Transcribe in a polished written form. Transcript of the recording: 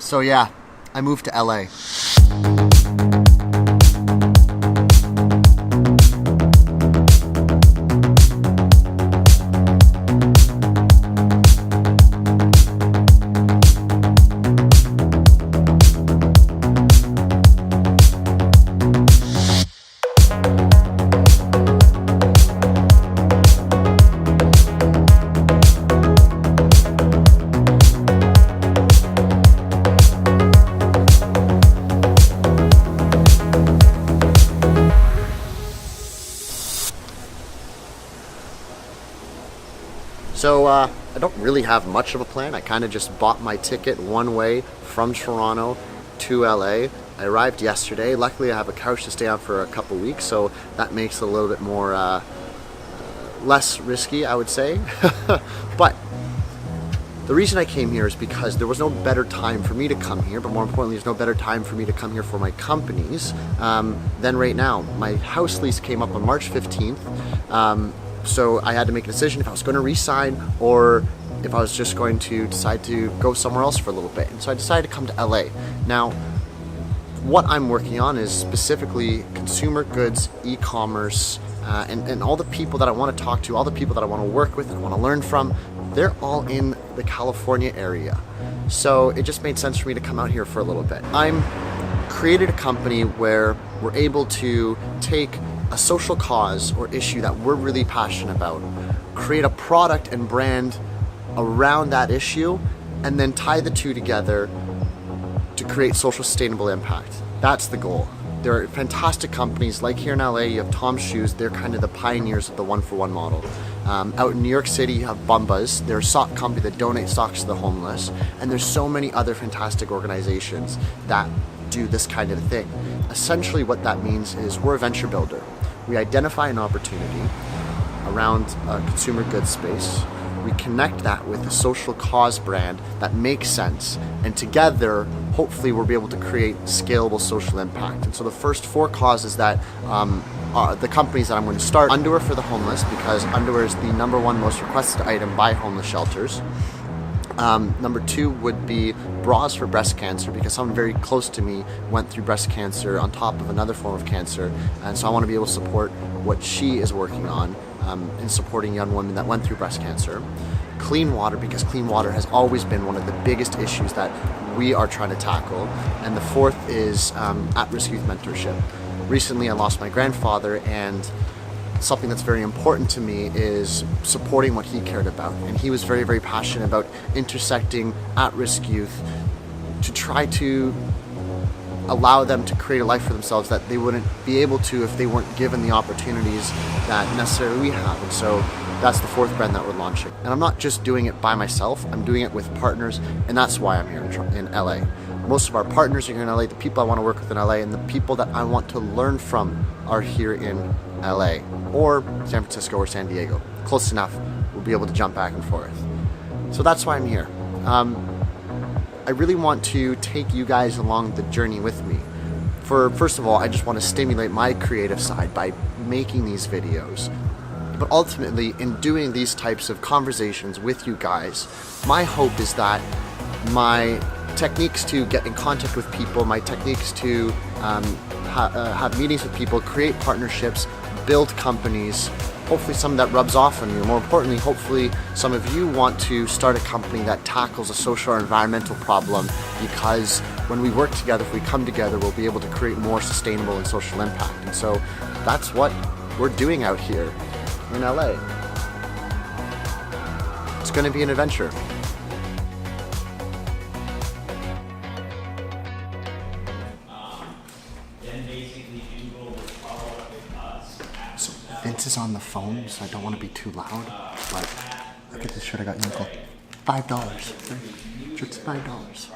So yeah, I moved to LA. So I don't really have much of a plan. I kind of just bought my ticket one way from Toronto to LA. I arrived yesterday. Luckily I have a couch to stay on for a couple weeks, so that makes it a little bit more less risky, I would say. But the reason I came here is because there was no better time for me to come here, but more importantly, there's no better time for me to come here for my companies than right now. My house lease came up on March 15th. So I had to make a decision if I was going to re-sign or if I was just going to decide to go somewhere else for a little bit. And so I decided to come to LA. Now, what I'm working on is specifically consumer goods, e-commerce, and all the people that I want to talk to, all the people that I want to work with and I want to learn from, they're all in the California area. So it just made sense for me to come out here for a little bit. I'm created a company where we're able to take a social cause or issue that we're really passionate about, create a product and brand around that issue, and then tie the two together to create social sustainable impact. That's the goal. There are fantastic companies like here in LA, you have Tom's Shoes, they're kind of the pioneers of the one-for-one model. Out in New York City, you have Bumbas, they're a sock company that donates socks to the homeless, and there's so many other fantastic organizations that do this kind of thing. Essentially what that means is we're a venture builder. We identify an opportunity around a consumer goods space. We connect that with a social cause brand that makes sense, and together, hopefully, we'll be able to create scalable social impact. And so the first 4 causes that the companies that I'm going to start: underwear for the homeless, because underwear is the #1 most requested item by homeless shelters. Number 2 would be bras for breast cancer, because someone very close to me went through breast cancer on top of another form of cancer, and so I want to be able to support what she is working on in supporting young women that went through breast cancer. Clean water, because clean water has always been one of the biggest issues that we are trying to tackle. And the 4th is at-risk youth mentorship. Recently I lost my grandfather, and something that's very important to me is supporting what he cared about. And he was very, very passionate about intersecting at-risk youth to try to allow them to create a life for themselves that they wouldn't be able to if they weren't given the opportunities that necessarily we have. And so that's the 4th brand that we're launching. And I'm not just doing it by myself, I'm doing it with partners, and that's why I'm here in LA. Most of our partners are here in LA, the people I want to work with in LA, and the people that I want to learn from are here in LA or San Francisco or San Diego. Close enough, we'll be able to jump back and forth. So that's why I'm here. I really want to take you guys along the journey with me. First of all, I just want to stimulate my creative side by making these videos. But ultimately, in doing these types of conversations with you guys, my hope is that my techniques to get in contact with people, my techniques to have meetings with people, create partnerships, build companies, hopefully some that rubs off on you. More importantly, hopefully some of you want to start a company that tackles a social or environmental problem, because when we work together, if we come together, we'll be able to create more sustainable and social impact. And so that's what we're doing out here in LA. It's going to be an adventure. So Vince is on the phone, so I don't want to be too loud, but look at this shirt I got Uncle. $5. Shirt's $5.